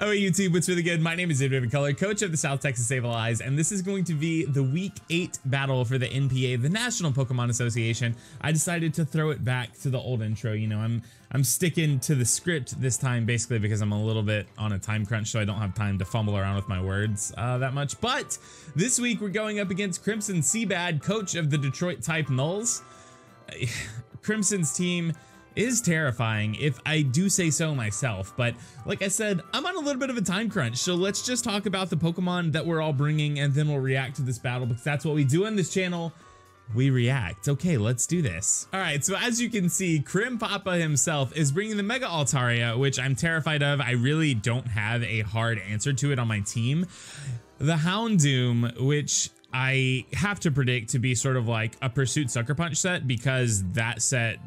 Oh, hey YouTube, what's really good? My name is David Color, coach of the South Texas Sableyes, and this is going to be the Week 8 battle for the NPA, the National Pokemon Association. I decided to throw it back to the old intro. You know, I'm sticking to the script this time, basically because I'm a little bit on a time crunch, so I don't have time to fumble around with my words that much. But this week we're going up against Crimson Seabad, coach of the Detroit type Nulls. Crimson's team is terrifying, if I do say so myself, but like I said, I'm on a little bit of a time crunch, so let's just talk about the Pokemon that we're all bringing and then we'll react to this battle, because that's what we do on this channel. We react. Okay, let's do this. All right, so as you can see, Crim Papa himself is bringing the Mega Altaria, which I'm terrified of. I really don't have a hard answer to it on my team. The Houndoom, which I have to predict to be sort of like a Pursuit Sucker Punch set, because that set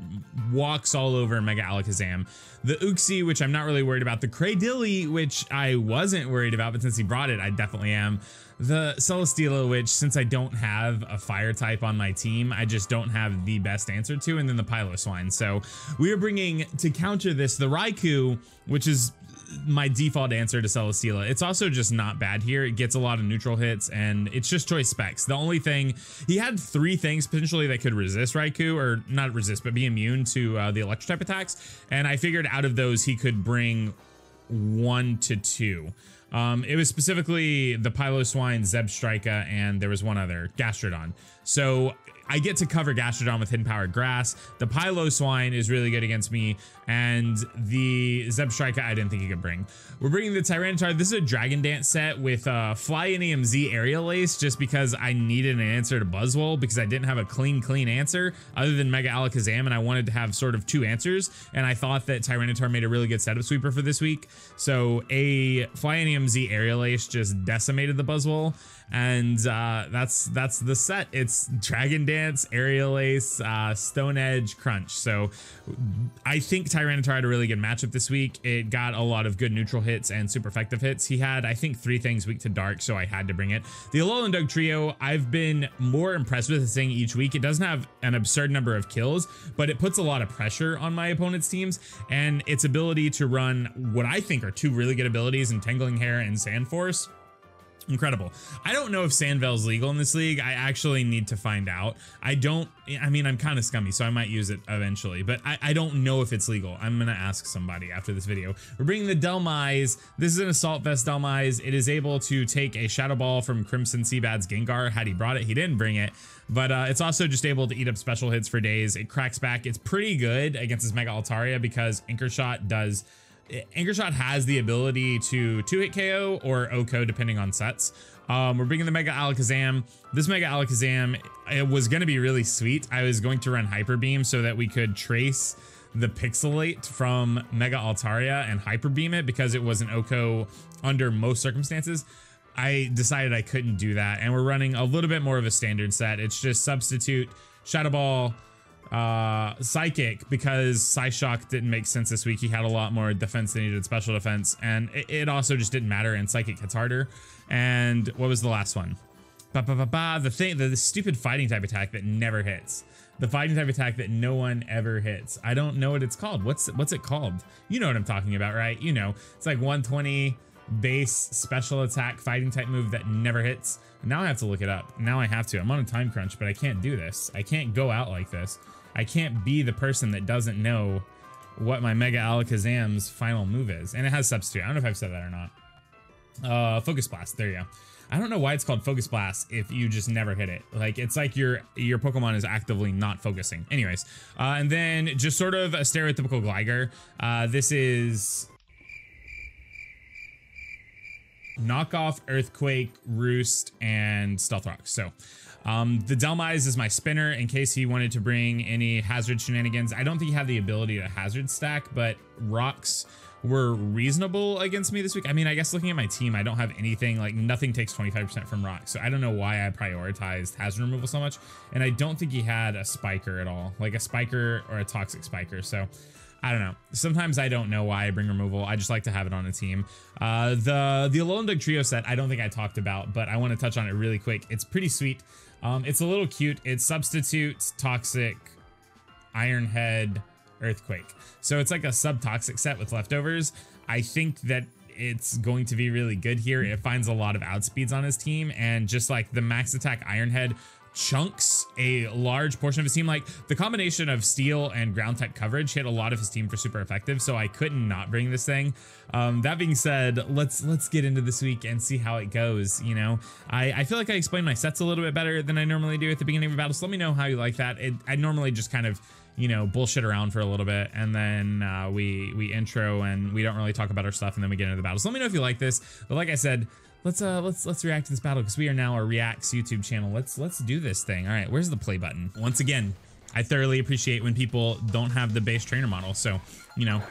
walks all over Mega Alakazam. The Uxie, which I'm not really worried about. The Cradilly, which I wasn't worried about, but since he brought it, I definitely am. The Celesteela, which since I don't have a fire type on my team, I just don't have the best answer to, and then the Piloswine. So we are bringing, to counter this, the Raikou, which is my default answer to Celesteela. It's also just not bad here. It gets a lot of neutral hits and it's just choice specs. The only thing, he had 3 things potentially that could resist Raikou, or not resist, but be immune to the electric type attacks. And I figured out of those he could bring 1 to 2. It was specifically the Piloswine, Zebstrika, and there was one other, Gastrodon. So I get to cover Gastrodon with Hidden Powered Grass. The Piloswine is really good against me, and the Zebstrika I didn't think he could bring. We're bringing the Tyranitar. This is a Dragon Dance set with Fly and EMZ Aerial Ace, just because I needed an answer to Buzzwole, because I didn't have a clean answer other than Mega Alakazam, and I wanted to have sort of 2 answers, and I thought that Tyranitar made a really good setup sweeper for this week. So a Fly and EMZ Aerial Ace just decimated the Buzzwole, and that's the set. It's Dragon Dance, Aerial Ace, Stone Edge, Crunch. So I think Tyranitar had a really good matchup this week. It got a lot of good neutral hits and super effective hits. He had, I think, 3 things weak to dark, so I had to bring it. The Alolan Doug trio, I've been more impressed with this thing each week. It doesn't have an absurd number of kills, but it puts a lot of pressure on my opponent's teams, and its ability to run what I think are 2 really good abilities in Tangling Hair and Sand Force. Incredible. I don't know if Sandvale's legal in this league. I actually need to find out. I mean, I'm kind of scummy, so I might use it eventually, but I don't know if it's legal. I'm going to ask somebody after this video. We're bringing the Delmise. This is an Assault Vest Delmise. It is able to take a Shadow Ball from Crimson Seabad's Gengar. Had he brought it, he didn't bring it, but it's also just able to eat up special hits for days. It cracks back. It's pretty good against his Mega Altaria, because Anchor Shot has the ability to 2-hit KO or OHKO depending on sets. We're bringing the Mega Alakazam. This Mega Alakazam, it was going to be really sweet. I was going to run Hyper Beam so that we could trace the Pixelate from Mega Altaria and Hyper Beam it, because it was an OHKO under most circumstances. I decided I couldn't do that, and we're running a little bit more of a standard set. It's just substitute Shadow Ball, Psychic, because Psyshock didn't make sense this week. He had a lot more defense than he did special defense, and it also just didn't matter, and Psychic hits harder. And what was the last one? The stupid fighting type attack that never hits. The fighting type attack that no one ever hits. I don't know what it's called. What's it called? You know what I'm talking about, right? You know, it's like 120 base special attack fighting type move that never hits. Now I have to look it up. Now I have to. I'm on a time crunch, but I can't do this. I can't go out like this. I can't be the person that doesn't know what my Mega Alakazam's final move is. And it has substitute. I don't know if I've said that or not. Focus Blast. There you go. I don't know why it's called Focus Blast if you just never hit it. Like, it's like your Pokemon is actively not focusing. Anyways, and then just sort of a stereotypical Gligar. This is knockoff Earthquake, Roost, and Stealth Rock. So the Delmise is my spinner in case he wanted to bring any hazard shenanigans. I don't think he had the ability to hazard stack, but rocks were reasonable against me this week. I mean, I guess looking at my team, I don't have anything, like nothing takes 25% from rocks. So I don't know why I prioritized hazard removal so much. And I don't think he had a spiker at all, like a spiker or a toxic spiker. So I don't know. Sometimes I don't know why I bring removal. I just like to have it on a team. The Alolan Doug trio set, I don't think I talked about, but I want to touch on it really quick. It's pretty sweet. It's a little cute. It substitutes Toxic, Iron Head, Earthquake. So it's like a sub-toxic set with leftovers. I think that it's going to be really good here. It finds a lot of outspeeds on his team, and just like the max attack Ironhead chunks a large portion of his team. Like the combination of steel and ground type coverage hit a lot of his team for super effective, so I couldn't not bring this thing. That being said, let's get into this week and see how it goes. You know, I feel like I explained my sets a little bit better than I normally do at the beginning of a battle, so let me know how you like that. I normally just kind of, you know, bullshit around for a little bit, and then we intro and we don't really talk about our stuff, and then we get into the battle. So let me know if you like this. But like I said, let's react to this battle, because we are now a Reacts YouTube channel. Let's do this thing. All right, where's the play button? Once again, I thoroughly appreciate when people don't have the base trainer model. So, you know,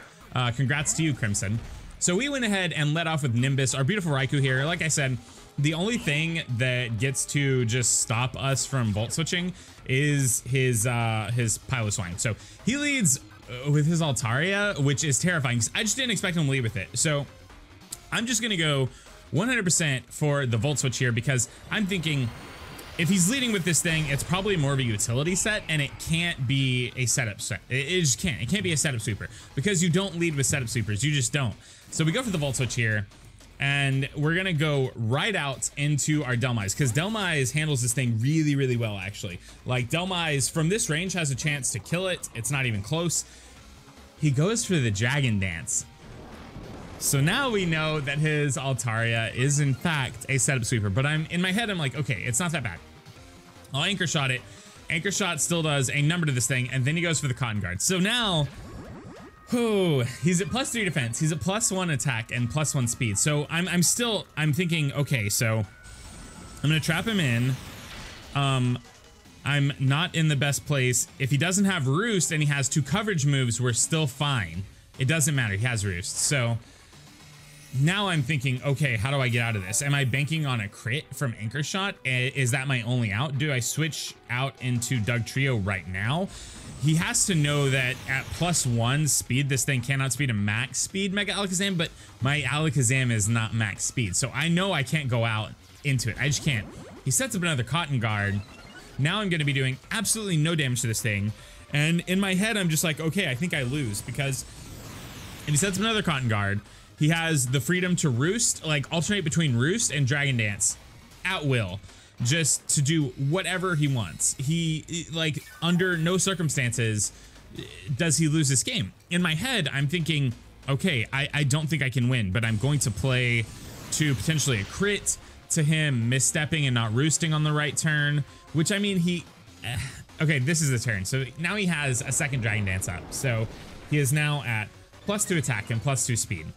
congrats to you, Crimson. So we went ahead and led off with Nimbus, our beautiful Raikou here. Like I said, the only thing that gets to just stop us from volt switching is his Piloswine. So he leads with his Altaria, which is terrifying. I just didn't expect him to lead with it. So I'm just gonna go 100% for the volt switch here, because I'm thinking if he's leading with this thing, it's probably more of a utility set, and it can't be a setup set. It just can't. It can't be a setup sweeper, because you don't lead with setup sweepers. You just don't. So we go for the volt switch here, and we're gonna go right out into our Dhelmise, because Dhelmise handles this thing really, really well, actually. Like, Dhelmise from this range has a chance to kill it. It's not even close. He goes for the Dragon Dance. So now we know that his Altaria is in fact a setup sweeper, but in my head, I'm like, okay, it's not that bad. I'll Anchor Shot it. Anchor Shot still does a number to this thing, and then he goes for the Cotton Guard. So now, he's at +3 defense, he's at +1 attack and +1 speed. So I'm thinking, okay, so I'm gonna trap him in. I'm not in the best place. If he doesn't have Roost and he has 2 coverage moves, we're still fine. It doesn't matter, he has Roost. So now I'm thinking, okay, how do I get out of this? Am I banking on a crit from Anchor Shot? Is that my only out? Do I switch out into Dugtrio right now? He has to know that at +1 speed, this thing cannot speed a max speed Mega Alakazam, but my Alakazam is not max speed. So I know I can't go out into it. I just can't. He sets up another Cotton Guard. Now I'm going to be doing absolutely no damage to this thing. And in my head, I'm just like, okay, I think I lose, because if he sets up another Cotton Guard, he has the freedom to Roost, like alternate between Roost and Dragon Dance at will, just to do whatever he wants. He, like, under no circumstances does he lose this game. In my head, I'm thinking, okay, I don't think I can win, but I'm going to play to potentially a crit to him misstepping and not roosting on the right turn, which, I mean, okay, this is the turn. So now he has a second Dragon Dance up. So he is now at +2 attack and +2 speed.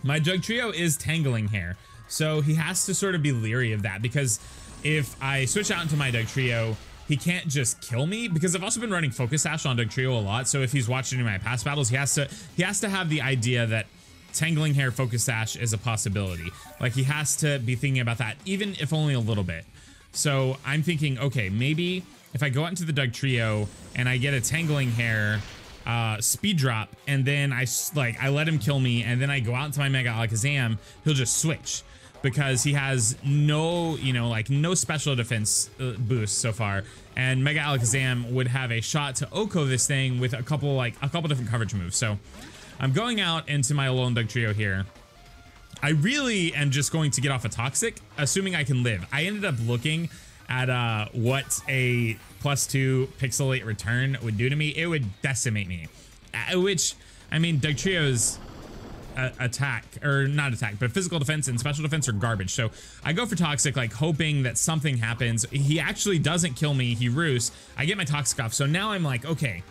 My Dugtrio is Tangling Hair, so he has to sort of be leery of that, because if I switch out into my Dugtrio, he can't just kill me, because I've also been running Focus Sash on Dugtrio a lot. So if he's watching my past battles, he has to have the idea that Tangling Hair Focus Sash is a possibility. Like, he has to be thinking about that, even if only a little bit. So I'm thinking, okay, maybe if I go out into the Dugtrio and I get a Tangling Hair speed drop, and then I let him kill me, and then I go out into my Mega Alakazam, he'll just switch, because he has no, you know, like, no special defense boost so far, and Mega Alakazam would have a shot to Oko this thing with a couple different coverage moves. So I'm going out into my Alolan Dugtrio here. I really am just going to get off a Toxic, assuming I can live. I ended up looking at what a +2 Pixelate return would do to me. It would decimate me, which, I mean, Dugtrio's attack, or not attack, but physical defense and special defense are garbage. So I go for Toxic, like, hoping that something happens. He actually doesn't kill me. He roosts. I get my Toxic off. So now I'm like, okay,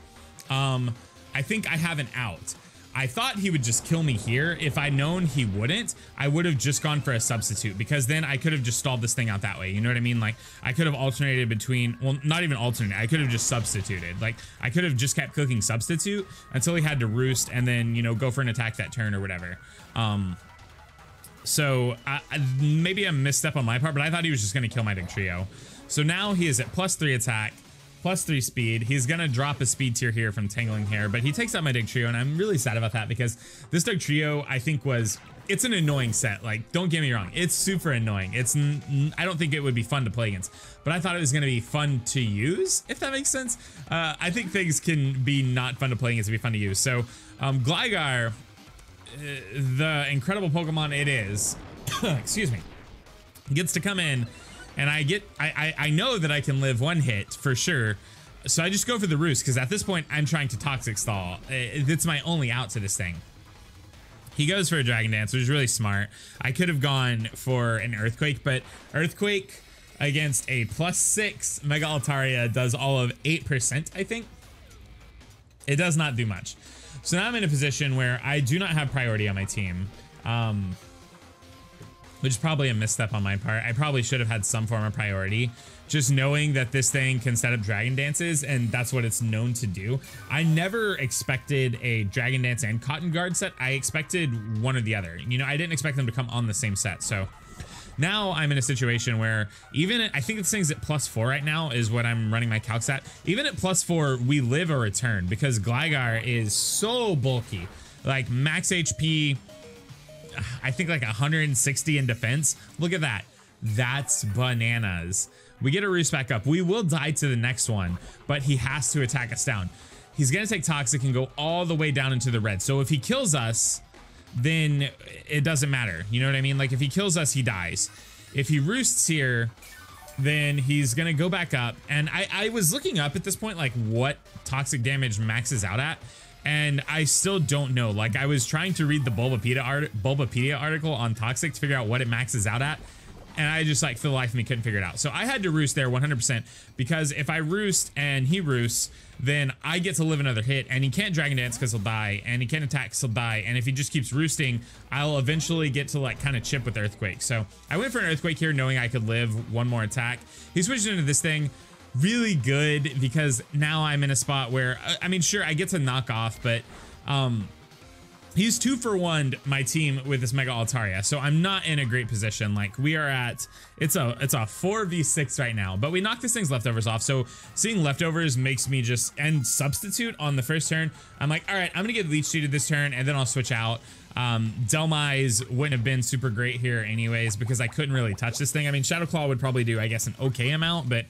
I think I have an out. I thought he would just kill me here. If I'd known he wouldn't, I would have just gone for a substitute, because then I could have just stalled this thing out that way. You know what I mean? Like, I could have alternated between, well, not even alternated. I could have just substituted. Like, I could have just kept cooking substitute until he had to roost, and then, you know, go for an attack that turn or whatever. So maybe a misstep on my part, but I thought he was just going to kill my Dugtrio. So now he is at +3 attack, +3 speed. He's gonna drop a speed tier here from Tangling Hair, but he takes out my Dugtrio, and I'm really sad about that, because this Dugtrio, I think, it's an annoying set. Like, don't get me wrong, it's super annoying. I don't think it would be fun to play against, but I thought it was gonna be fun to use, if that makes sense. I think things can be not fun to play against and be fun to use. So Gligar the incredible Pokemon it is, excuse me, gets to come in, and I know that I can live one hit for sure. So I just go for the Roost, because at this point I'm trying to Toxic Stall. It's my only out to this thing. He goes for a Dragon Dance, which is really smart. I could have gone for an Earthquake, but Earthquake against a +6 Mega Altaria does all of 8%, I think. It does not do much. So now I'm in a position where I do not have priority on my team, which is probably a misstep on my part. I probably should have had some form of priority. Just knowing that this thing can set up Dragon Dances, and that's what it's known to do. I never expected a Dragon Dance and Cotton Guard set. I expected one or the other. You know, I didn't expect them to come on the same set. So now I'm in a situation where even I think this thing's at +4 right now is what I'm running my calcs at. Even at +4, we live a return because Gligar is so bulky. Like max HP, I think like 160 in defense. Look at that. That's bananas. We get a Roost back up. We will die to the next one, but he has to attack us down. He's going to take Toxic and go all the way down into the red. So if he kills us, then it doesn't matter. You know what I mean? Like if he kills us, he dies. If he roosts here, then he's going to go back up. And I was looking up at this point, like what toxic damage maxes out at. And I still don't know. Like I was trying to read the Bulbapedia article on Toxic to figure out what it maxes out at. And I just like for the life of me couldn't figure it out. So I had to roost there 100% because if I roost and he roosts, then I get to live another hit, and he can't Dragon Dance because he'll die, and he can't attack because he'll die. And if he just keeps roosting, I'll eventually get to like kind of chip with Earthquake. So I went for an Earthquake here knowing I could live one more attack. He switched into this thing. Really good because now I'm in a spot where, I mean, sure, I get to knock off, but he's 2 for 1 my team with this Mega Altaria, so I'm not in a great position. Like we are at, it's a 4v6 right now, but we knocked this thing's leftovers off. So seeing leftovers makes me just end substitute on the first turn. I'm like, all right, I'm gonna get Leech Seeded this turn, and then I'll switch out. Delmise wouldn't have been super great here anyways because I couldn't really touch this thing. I mean, Shadow Claw would probably do, I guess, an okay amount, but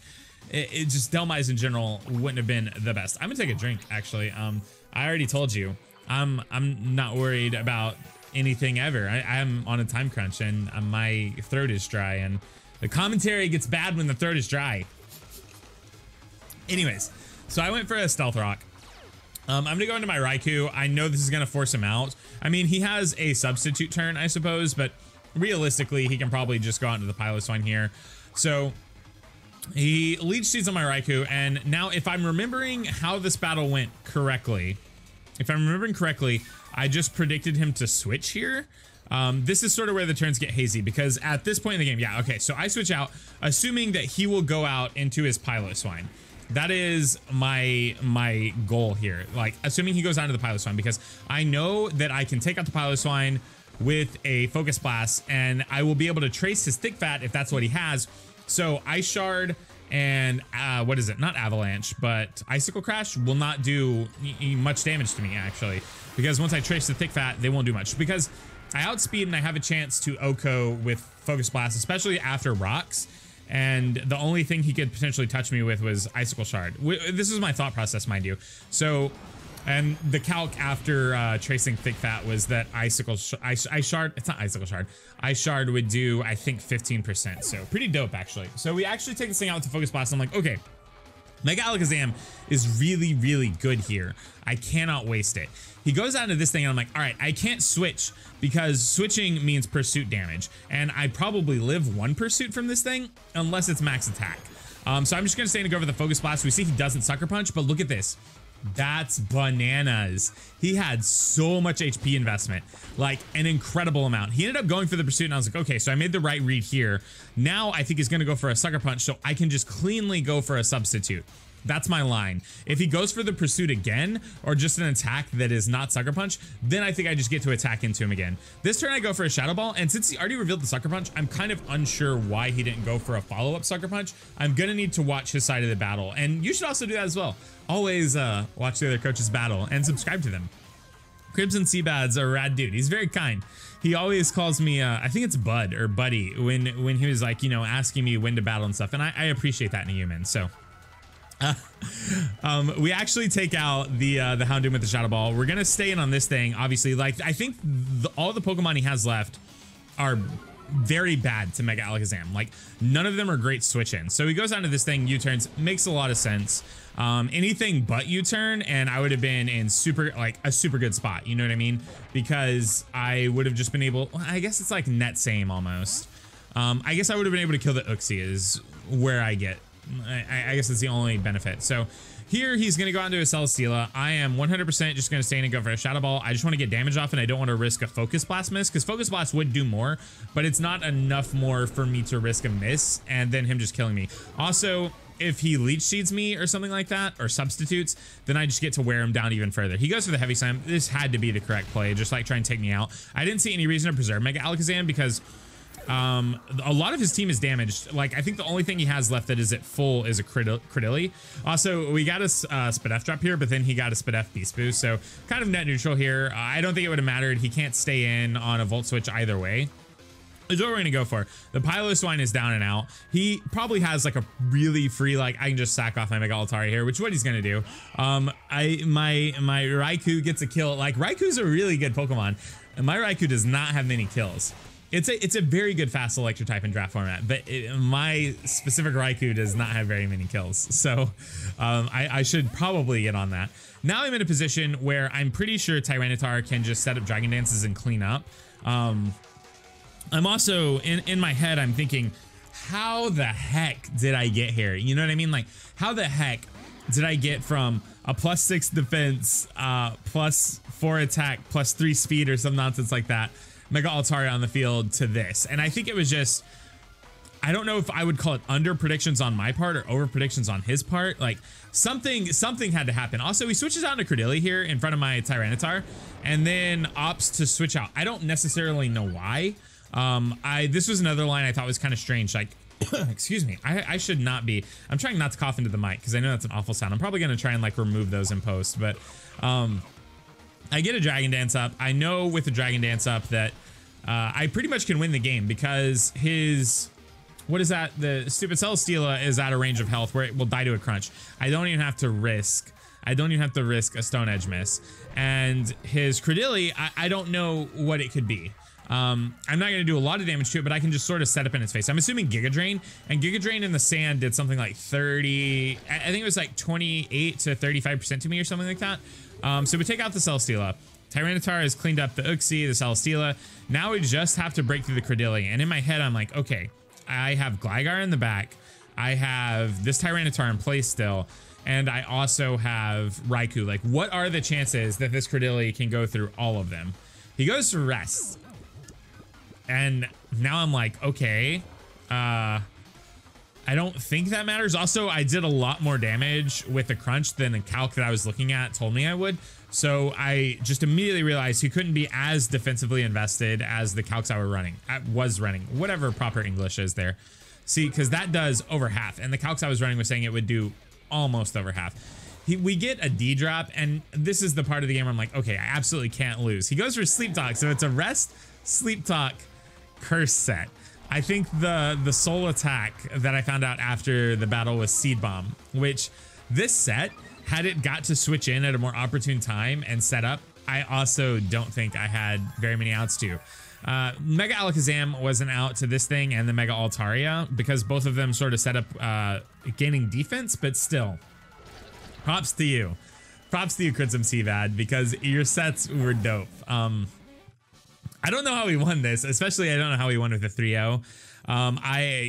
it just Delmise in general wouldn't have been the best. I'm gonna take a drink actually. I already told you. I'm not worried about anything ever. I'm on a time crunch, and my throat is dry, and the commentary gets bad when the throat is dry. Anyways, so I went for a Stealth Rock. I'm gonna go into my Raikou. I know this is gonna force him out. I mean, he has a substitute turn, I suppose, but realistically, he can probably just go out into the Piloswine here. So he Leech Seeds on my Raikou, and now if I'm remembering how this battle went correctly, I just predicted him to switch here. This is sort of where the turns get hazy because at this point in the game, yeah, okay, so I switch out, assuming that he will go out into his Piloswine. That is my goal here. Like, assuming he goes out into the Piloswine, because I know that I can take out the Piloswine with a Focus Blast, and I will be able to trace his Thick Fat if that's what he has. So Ice Shard and what is it? Not Avalanche, but Icicle Crash will not do much damage to me actually, because once I trace the Thick Fat, they won't do much because I outspeed and I have a chance to OHKO with Focus Blast, especially after rocks. And the only thing he could potentially touch me with was Icicle Shard. This is my thought process, mind you. So, and the calc after tracing Thick Fat was that Ice Shard, it's not Icicle Shard, Ice Shard would do, I think, 15%. So pretty dope, actually. So we actually take this thing out to Focus Blast. I'm like, okay, Mega Alakazam is really, really good here. I cannot waste it. He goes out into this thing, and I'm like, all right, I can't switch because switching means pursuit damage. And I probably live 1 pursuit from this thing unless it's max attack. So I'm just going to stay and go for the Focus Blast. We see he doesn't Sucker Punch, but look at this. That's bananas. He had so much HP investment, like an incredible amount. He ended up going for the pursuit, and I was like, okay, so I made the right read here. Now I think he's going to go for a Sucker Punch, so I can just cleanly go for a substitute. That's my line. If he goes for the pursuit again, or just an attack that is not Sucker Punch, then I think I just get to attack into him again. This turn I go for a Shadow Ball, and since he already revealed the Sucker Punch, I'm kind of unsure why he didn't go for a follow-up Sucker Punch. I'm gonna need to watch his side of the battle, and you should also do that as well. Always watch the other coaches battle and subscribe to them. Crimson Seabad's a rad dude. He's very kind. He always calls me, I think it's Bud or Buddy, when he was like, you know, asking me when to battle and stuff, and I appreciate that in a human. So We actually take out the Houndoom with the Shadow Ball. We're gonna stay in on this thing. Obviously, like I think all the Pokemon he has left are very bad to Mega Alakazam. Like none of them are great switch ins. So he goes down to this thing, U-turns, makes a lot of sense. Anything but U-turn, and I would have been in a super good spot. You know what I mean? Because I would have just been able. I guess it's like net same almost. I guess I would have been able to kill the Uxie is where I get. I guess it's the only benefit. So here he's going to go onto a Celesteela. I am 100% just going to stay in and go for a Shadow Ball. I just want to get damage off and I don't want to risk a Focus Blast miss because Focus Blast would do more, but it's not enough more for me to risk a miss and then him just killing me. Also, if he Leech Seeds me or something like that or substitutes, then I just get to wear him down even further. He goes for the Heavy Slam. This had to be the correct play, just like try and take me out. I didn't see any reason to preserve Mega Alakazam because a lot of his team is damaged. Like I think the only thing he has left that is at full is a Credilli. Also, we got a Spadef drop here, but then he got a Spadef Beast Boost, so kind of net neutral here. I don't think it would have mattered. He can't stay in on a Volt Switch either way. Is what we're gonna go for. The Piloswine is down and out. He probably has like a really free, like I can just sack off my Mega Altari here, which is what he's gonna do. My Raikou gets a kill. Like Raikou's a really good Pokemon, and my Raikou does not have many kills. It's a very good fast electric type in draft format, but my specific Raikou does not have very many kills. So I should probably get on that. Now I'm in a position where I'm pretty sure Tyranitar can just set up Dragon Dances and clean up. I'm also in my head, I'm thinking, how the heck did I get here? You know what I mean? Like, how the heck did I get from a +6 defense, +4 attack, +3 speed or some nonsense like that, Mega Altaria on the field to this? And I think it was just, I don't know if I would call it under predictions on my part or over predictions on his part. Like something had to happen. Also, he switches out to Credilli here in front of my Tyranitar and then opts to switch out. I don't necessarily know why. This was another line I thought was kind of strange. Like, excuse me, I should not be, I'm trying not to cough into the mic because I know that's an awful sound. I'm probably going to try and like remove those in post, but, I get a Dragon Dance up. I know with the Dragon Dance up that I pretty much can win the game because his, what is that? The stupid Celesteela is at a range of health where it will die to a crunch. I don't even have to risk a Stone Edge miss. And his Credilli, I don't know what it could be. I'm not going to do a lot of damage to it, but I can just sort of set up in its face. I'm assuming Giga Drain, and Giga Drain in the sand did something like 30, I think it was like 28 to 35% to me or something like that. So we take out the Celesteela. Tyranitar has cleaned up the Uxie, the Celesteela. Now we just have to break through the Credilli. And in my head, I'm like, okay, I have Gligar in the back. I have this Tyranitar in place still. And I also have Raikou. Like, what are the chances that this Credilli can go through all of them? He goes to rest. And now I'm like, okay, I don't think that matters. Also, I did a lot more damage with the crunch than the calc that I was looking at told me I would. So I just immediately realized he couldn't be as defensively invested as the calcs I was running, whatever proper English is there. See, because that does over half, and the calcs I was running was saying it would do almost over half. We get a D drop, and this is the part of the game where I'm like, okay, I absolutely can't lose. He goes for Sleep Talk, so it's a rest, Sleep Talk, curse set. I think the sole attack that I found out after the battle was Seed Bomb, which this set, had it got to switch in at a more opportune time and set up, I also don't think I had very many outs to. Mega Alakazam was an out to this thing and the Mega Altaria because both of them sort of set up gaining defense, but still, props to you. Props to you, Critsum Seavad, because your sets were dope. I don't know how we won this, especially I don't know how we won with the 3-0.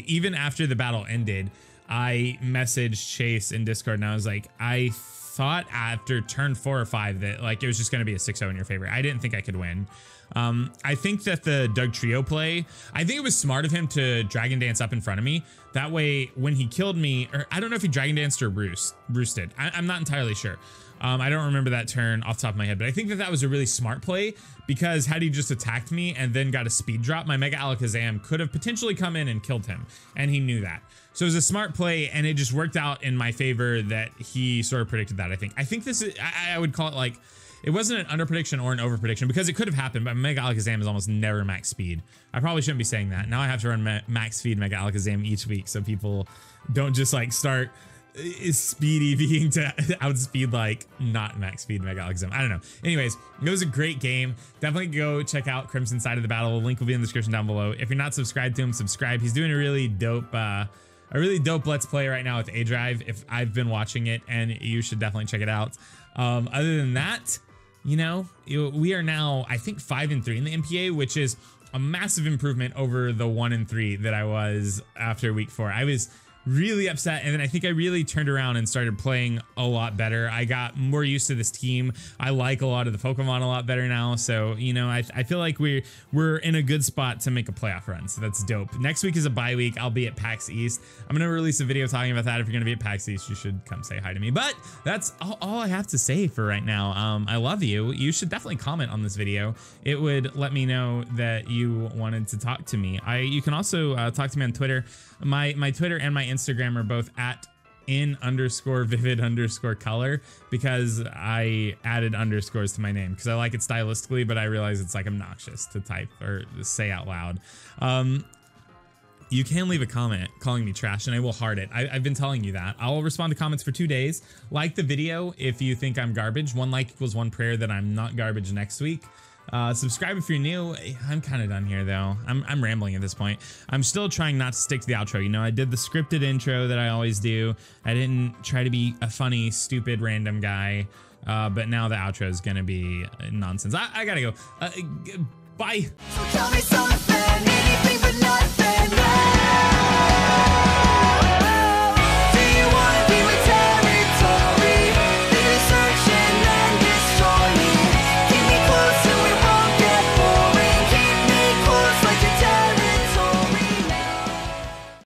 Even after the battle ended, I messaged Chase in Discord and I was like, I thought after turn 4 or 5 that like it was just going to be a 6-0 in your favor. I didn't think I could win. I think that the Doug Trio play, I think it was smart of him to Dragon Dance up in front of me. That way, when he killed me, or I don't know if he Dragon Danced or roosted. I'm not entirely sure. I don't remember that turn off the top of my head, but I think that that was a really smart play because had he just attacked me and then got a speed drop, my Mega Alakazam could have potentially come in and killed him, and he knew that. So it was a smart play, and it just worked out in my favor that he sort of predicted that, I think this is, I would call it like, it wasn't an under prediction or an over prediction because it could have happened, but Mega Alakazam is almost never max speed. I probably shouldn't be saying that. Now I have to run max speed Mega Alakazam each week so people don't just like start is speed EVing to outspeed like not max speed Mega Alakazam. I don't know. Anyways, it was a great game. Definitely go check out Crimson Side of the Battle. The link will be in the description down below. If you're not subscribed to him, subscribe. He's doing a really dope Let's Play right now with A Drive. If I've been watching it, and you should definitely check it out. Other than that, you know, we are now, I think, 5-3 in the NPA, which is a massive improvement over the 1-3 that I was after week 4. I was really upset, and then I think I really turned around and started playing a lot better. I got more used to this team. I like a lot of the Pokemon a lot better now, so you know, I feel like we're in a good spot to make a playoff run, so that's dope. Next week is a bye week. I'll be at PAX East. I'm gonna release a video talking about that. If you're gonna be at PAX East, you should come say hi to me. But that's all I have to say for right now. I love you. You should definitely comment on this video. It would let me know that you wanted to talk to me. You can also talk to me on Twitter. My Twitter and my Instagram are both at @in_vivid_color, because I added underscores to my name because I like it stylistically, but I realize it's like obnoxious to type or say out loud. You can leave a comment calling me trash and I will heart it. I've been telling you that. I'll respond to comments for 2 days. Like the video if you think I'm garbage. 1 like equals 1 prayer that I'm not garbage next week. Subscribe if you're new. I'm kind of done here though. I'm rambling at this point. I'm still trying not to stick to the outro. You know, I did the scripted intro that I always do. I didn't try to be a funny, stupid, random guy. But now the outro is gonna be nonsense. I gotta go. Bye. So tell me something, anything but nothing.